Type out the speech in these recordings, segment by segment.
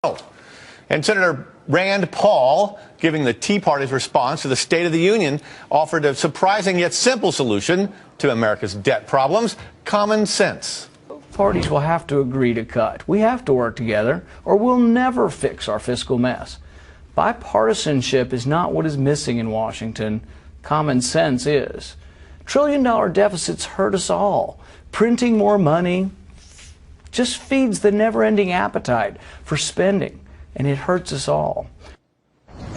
And Senator Rand Paul, giving the Tea Party's response to the State of the Union, offered a surprising yet simple solution to America's debt problems: common sense. Parties will have to agree to cut. We have to work together, or we'll never fix our fiscal mess. Bipartisanship is not what is missing in Washington. Common sense is. Trillion-dollar deficits hurt us all. Printing more money just feeds the never-ending appetite for spending, and it hurts us all.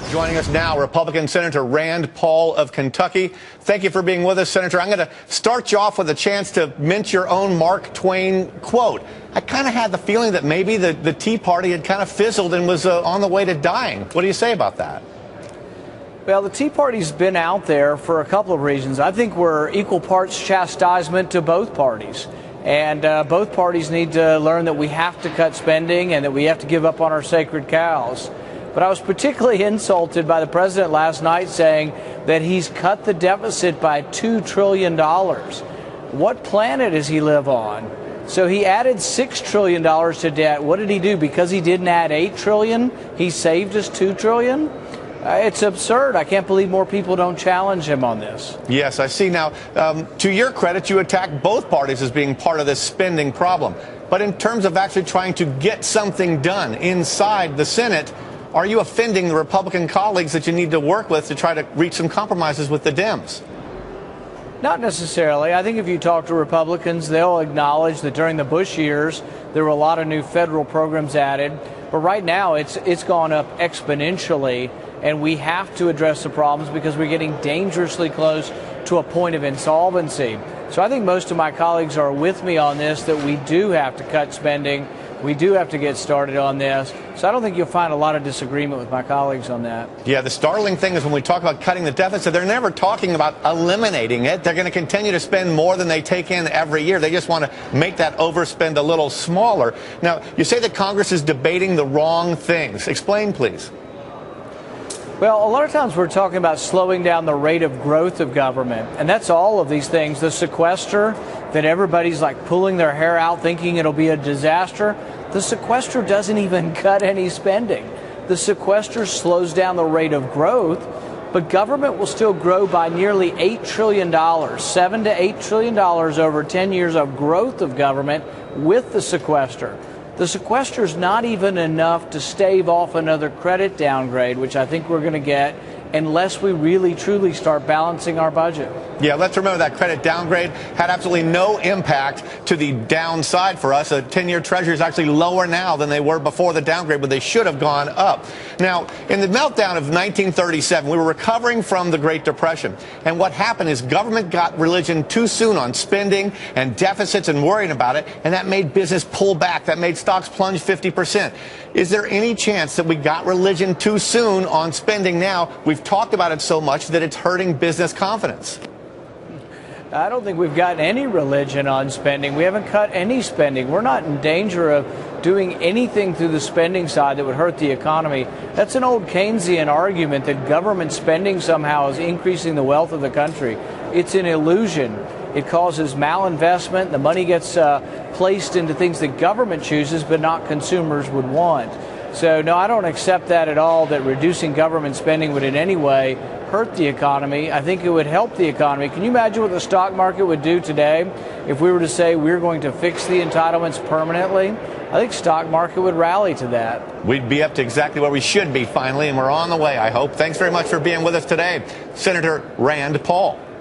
Joining us now, Republican Senator Rand Paul of Kentucky. Thank you for being with us, Senator. I'm going to start you off with a chance to mint your own Mark Twain quote. I kind of had the feeling that maybe the Tea Party had kind of fizzled and was on the way to dying. What do you say about that? Well, the Tea Party's been out there for a couple of reasons. I think we're equal parts chastisement to both parties. And both parties need to learn that we have to cut spending and that we have to give up on our sacred cows. But I was particularly insulted by the president last night saying that he's cut the deficit by $2 trillion. What planet does he live on? So he added $6 trillion to debt. What did he do? Because he didn't add $8 trillion, he saved us $2 trillion? It's absurd. I can't believe more people don't challenge him on this. Yes, I see. Now, to your credit, you attack both parties as being part of this spending problem. But in terms of actually trying to get something done inside the Senate, are you offending the Republican colleagues that you need to work with to try to reach some compromises with the Dems? Not necessarily. I think if you talk to Republicans, they'll acknowledge that during the Bush years, there were a lot of new federal programs added. But right now, it's gone up exponentially. And we have to address the problems because we're getting dangerously close to a point of insolvency. So I think most of my colleagues are with me on this, that we do have to cut spending. We do have to get started on this. So I don't think you'll find a lot of disagreement with my colleagues on that. Yeah, the startling thing is when we talk about cutting the deficit, they're never talking about eliminating it. They're going to continue to spend more than they take in every year. They just want to make that overspend a little smaller. Now, you say that Congress is debating the wrong things. Explain, please. Well, a lot of times we're talking about slowing down the rate of growth of government, and that's all of these things. The sequester, that everybody's like pulling their hair out thinking it'll be a disaster. The sequester doesn't even cut any spending. The sequester slows down the rate of growth, but government will still grow by nearly $8 trillion, $7 to $8 trillion over 10 years of growth of government with the sequester. The sequester is not even enough to stave off another credit downgrade, which I think we're going to get, unless we really truly start balancing our budget. Yeah, let's remember that credit downgrade had absolutely no impact to the downside for us. A 10-year Treasury is actually lower now than they were before the downgrade, but they should have gone up. Now, in the meltdown of 1937, we were recovering from the Great Depression. And what happened is government got religion too soon on spending and deficits and worrying about it, and that made business pull back. That made stocks plunge 50%. Is there any chance that we got religion too soon on spending now? We've talked about it so much that it's hurting business confidence. I don't think we've gotten any religion on spending. We haven't cut any spending. We're not in danger of doing anything through the spending side that would hurt the economy. That's an old Keynesian argument that government spending somehow is increasing the wealth of the country. It's an illusion. It causes malinvestment. The money gets placed into things that government chooses but not consumers would want. So, no, I don't accept that at all, that reducing government spending would in any way hurt the economy. I think it would help the economy. Can you imagine what the stock market would do today if we were to say we're going to fix the entitlements permanently? I think stock market would rally to that. We'd be up to exactly where we should be finally, and we're on the way, I hope. Thanks very much for being with us today, Senator Rand Paul.